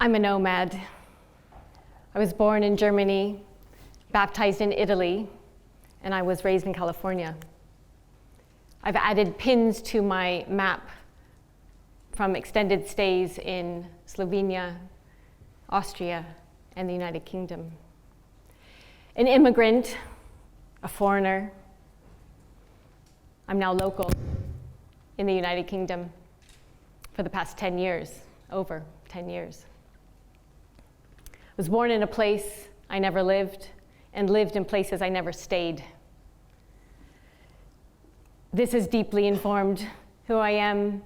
I'm a nomad. I was born in Germany, baptized in Italy, and I was raised in California. I've added pins to my map from extended stays in Slovenia, Austria, and the United Kingdom. An immigrant, a foreigner. I'm now local in the United Kingdom for the past 10 years, over 10 years. I was born in a place I never lived and lived in places I never stayed. This has deeply informed who I am,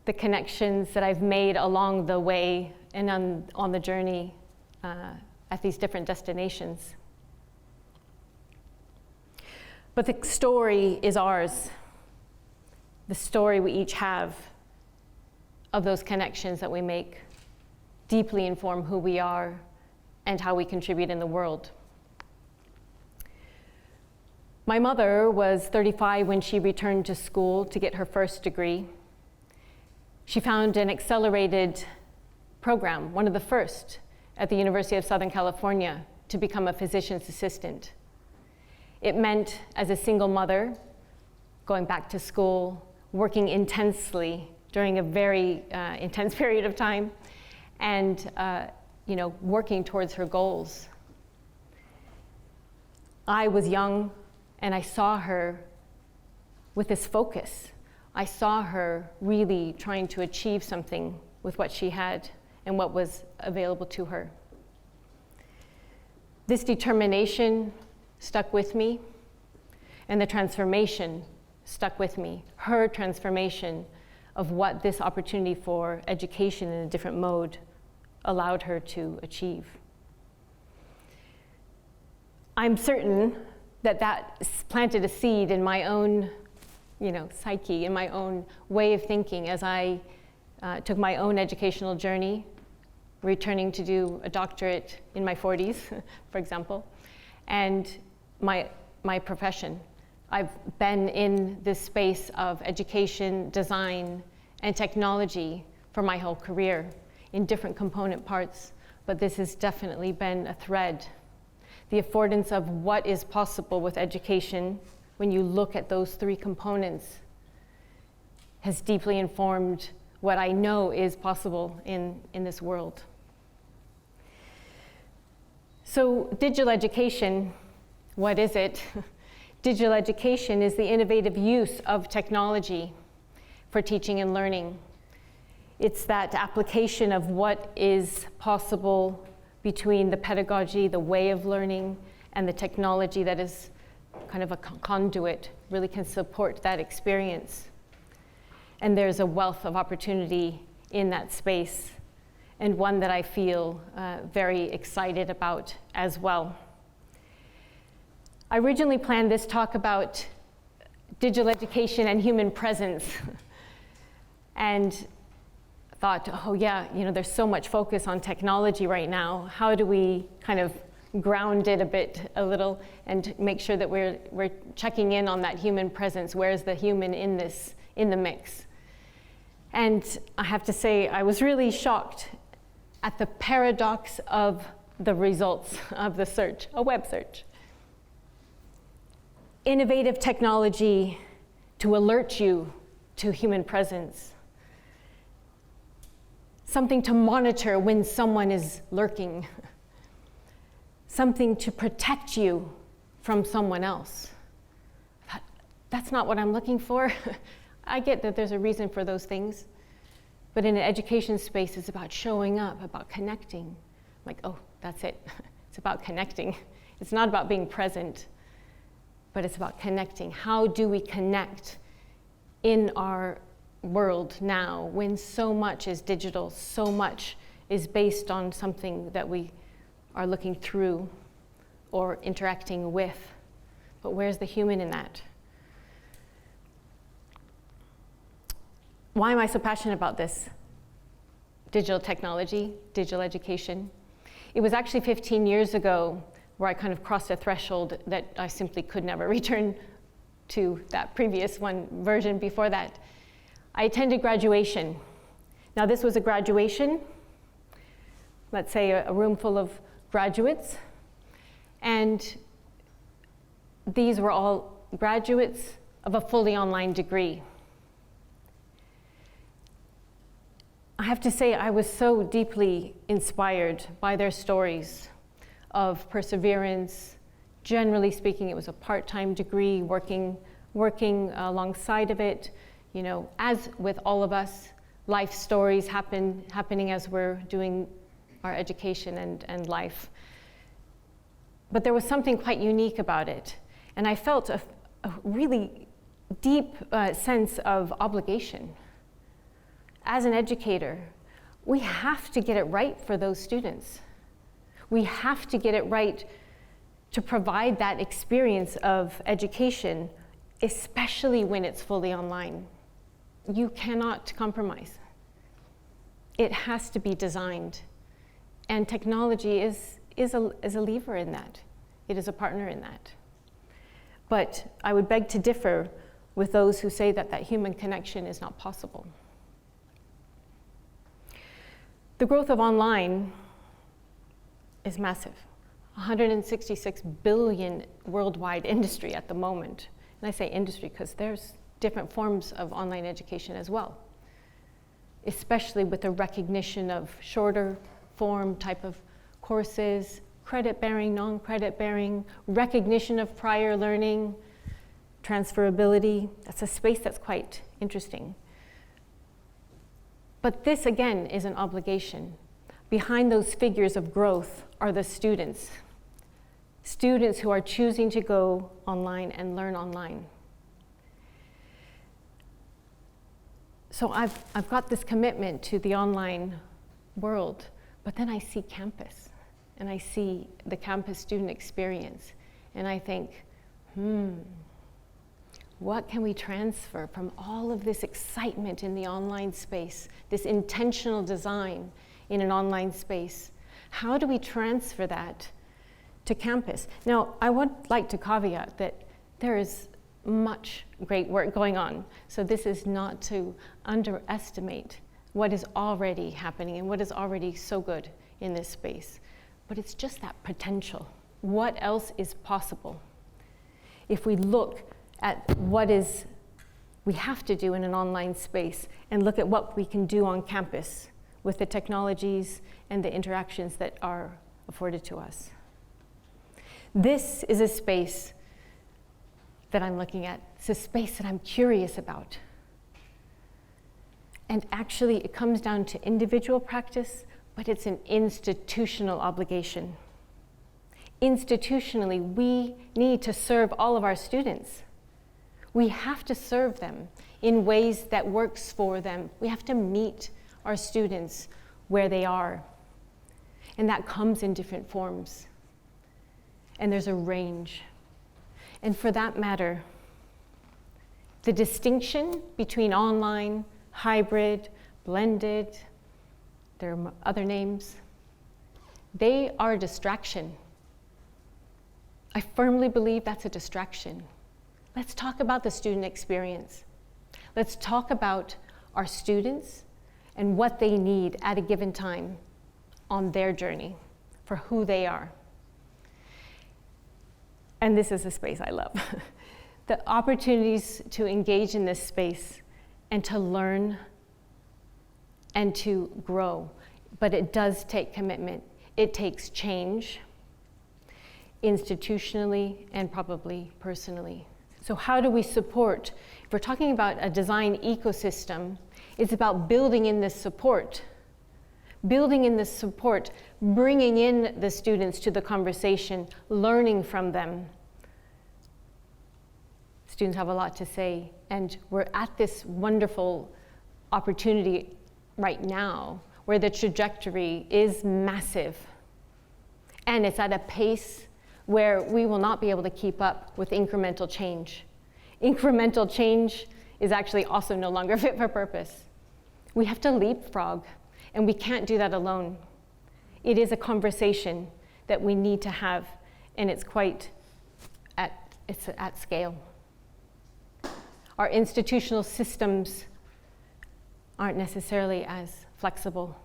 the connections that I've made along the way and on the journey at these different destinations. But the story is ours. The story we each have of those connections that we make deeply inform who we are and how we contribute in the world. My mother was 35 when she returned to school to get her first degree. She found an accelerated program, one of the first at the University of Southern California, to become a physician's assistant. It meant, as a single mother, going back to school, working intensely during a very intense period of time, and working towards her goals. I was young, and I saw her with this focus. I saw her really trying to achieve something with what she had and what was available to her. This determination stuck with me, and the transformation stuck with me. Her transformation of what this opportunity for education in a different mode allowed her to achieve. I'm certain that planted a seed in my own psyche, in my own way of thinking as I took my own educational journey, returning to do a doctorate in my 40s, for example, and my profession. I've been in this space of education, design, and technology for my whole career in different component parts, but this has definitely been a thread. The affordance of what is possible with education when you look at those three components has deeply informed what I know is possible in this world. So digital education, what is it? Digital education is the innovative use of technology for teaching and learning. It's that application of what is possible between the pedagogy, the way of learning, and the technology that is kind of a conduit, really can support that experience. And there's a wealth of opportunity in that space, and one that I feel very excited about as well. I originally planned this talk about digital education and human presence, and thought, oh yeah, there's so much focus on technology right now. How do we kind of ground it a little, and make sure that we're checking in on that human presence? Where's the human in the mix? And I have to say, I was really shocked at the paradox of the results of the search, a web search. Innovative technology to alert you to human presence. Something to monitor when someone is lurking. Something to protect you from someone else. That's not what I'm looking for. I get that there's a reason for those things, but in an education space, it's about showing up, about connecting. I'm like, oh, that's it. It's about connecting. It's not about being present, but it's about connecting. How do we connect in our world now when so much is digital, so much is based on something that we are looking through or interacting with? But where's the human in that? Why am I so passionate about this? Digital technology, digital education. It was actually 15 years ago where I kind of crossed a threshold that I simply could never return to that previous version before that. I attended graduation. Now this was a graduation let's say a room full of graduates, and these were all graduates of a fully online degree. I have to say I was so deeply inspired by their stories of perseverance. Generally speaking, it was a part-time degree, working alongside of it. You know, as with all of us, life stories happening as we're doing our education and life. But there was something quite unique about it. And I felt a really deep sense of obligation. As an educator, we have to get it right for those students. We have to get it right to provide that experience of education, especially when it's fully online. You cannot compromise. It has to be designed. And technology is a lever in that. It is a partner in that. But I would beg to differ with those who say that human connection is not possible. The growth of online is massive. 166 billion worldwide industry at the moment. And I say industry because there's different forms of online education as well, especially with the recognition of shorter form type of courses, credit-bearing, non-credit-bearing, recognition of prior learning, transferability. That's a space that's quite interesting. But this, again, is an obligation. Behind those figures of growth are the students. Students who are choosing to go online and learn online. So I've got this commitment to the online world, but then I see campus, and I see the campus student experience, and I think, what can we transfer from all of this excitement in the online space, this intentional design in an online space? How do we transfer that to campus? Now, I would like to caveat that there is much great work going on. So this is not to underestimate what is already happening and what is already so good in this space. But it's just that potential. What else is possible? If we look at what we have to do in an online space and look at what we can do on campus with the technologies and the interactions that are afforded to us. This is a space that I'm looking at. It's a space that I'm curious about. And actually, it comes down to individual practice, but it's an institutional obligation. Institutionally, we need to serve all of our students. We have to serve them in ways that works for them. We have to meet our students where they are. And that comes in different forms. And there's a range. And for that matter, the distinction between online, hybrid, blended, there are other names, they are a distraction. I firmly believe that's a distraction. Let's talk about the student experience. Let's talk about our students and what they need at a given time on their journey for who they are. And this is a space I love. The opportunities to engage in this space and to learn and to grow. But it does take commitment. It takes change, institutionally and probably personally. So how do we support? If we're talking about a design ecosystem, it's about building in this support. Building in this support, bringing in the students to the conversation, learning from them. Students have a lot to say, and we're at this wonderful opportunity right now where the trajectory is massive. And it's at a pace where we will not be able to keep up with incremental change. Incremental change is actually also no longer fit for purpose. We have to leapfrog, and we can't do that alone. It is a conversation that we need to have, and it's at scale. Our institutional systems aren't necessarily as flexible.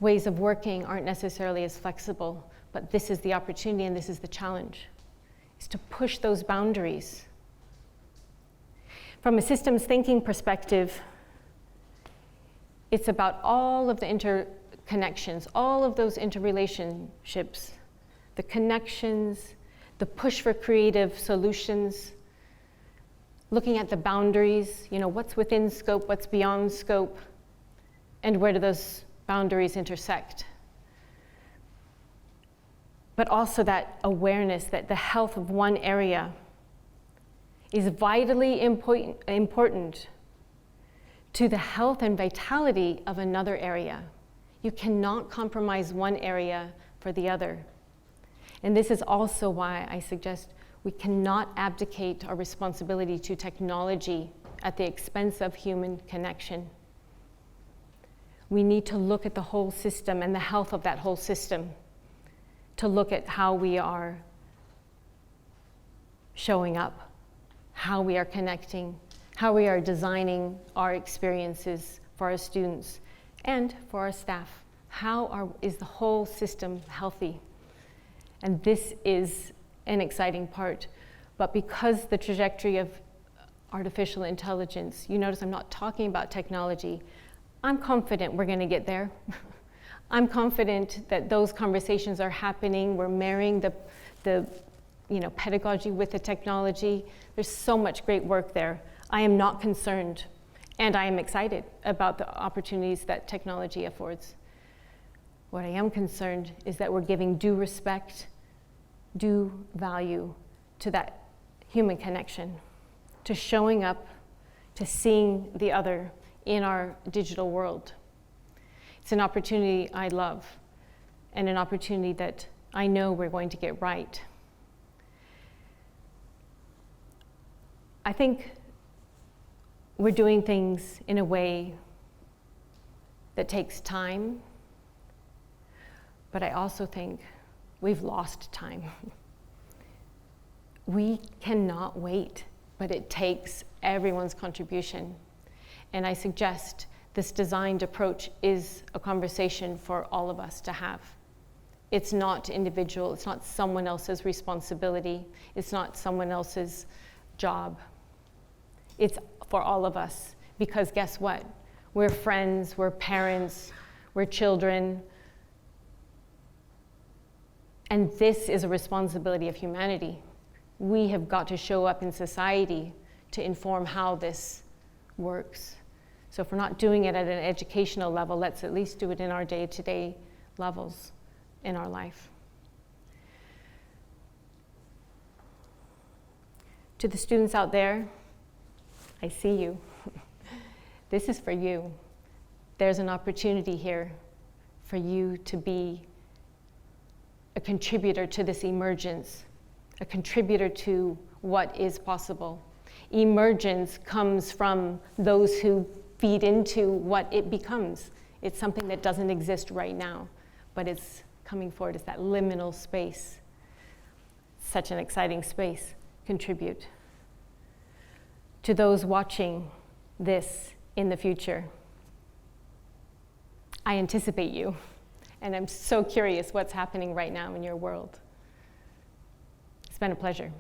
ways of working aren't necessarily as flexible, but this is the opportunity and this is the challenge, is to push those boundaries. From a systems thinking perspective, it's about all of the interconnections, all of those interrelationships, the connections, the push for creative solutions, looking at the boundaries, what's within scope, what's beyond scope, and where do those boundaries intersect. But also that awareness that the health of one area is vitally important to the health and vitality of another area. You cannot compromise one area for the other. And this is also why I suggest we cannot abdicate our responsibility to technology at the expense of human connection. We need to look at the whole system and the health of that whole system, to look at how we are showing up, how we are connecting, how we are designing our experiences for our students and for our staff. Is the whole system healthy? And this is an exciting part. But because the trajectory of artificial intelligence, you notice I'm not talking about technology, I'm confident we're going to get there. I'm confident that those conversations are happening. We're marrying the pedagogy with the technology. There's so much great work there. I am not concerned, and I am excited about the opportunities that technology affords. What I am concerned is that we're giving due respect, due value to that human connection, to showing up, to seeing the other in our digital world. It's an opportunity I love, and an opportunity that I know we're going to get right. I think we're doing things in a way that takes time, but I also think we've lost time. We cannot wait, but it takes everyone's contribution. And I suggest this designed approach is a conversation for all of us to have. It's not individual, it's not someone else's responsibility, it's not someone else's job. It's for all of us, because guess what? We're friends, we're parents, we're children, and this is a responsibility of humanity. We have got to show up in society to inform how this works. So if we're not doing it at an educational level, let's at least do it in our day-to-day levels in our life. To the students out there, I see you. This is for you. There's an opportunity here for you to be a contributor to this emergence, a contributor to what is possible. Emergence comes from those who feed into what it becomes. It's something that doesn't exist right now, but it's coming forward. It's that liminal space. Such an exciting space. Contribute. To those watching this in the future, I anticipate you, and I'm so curious what's happening right now in your world. It's been a pleasure.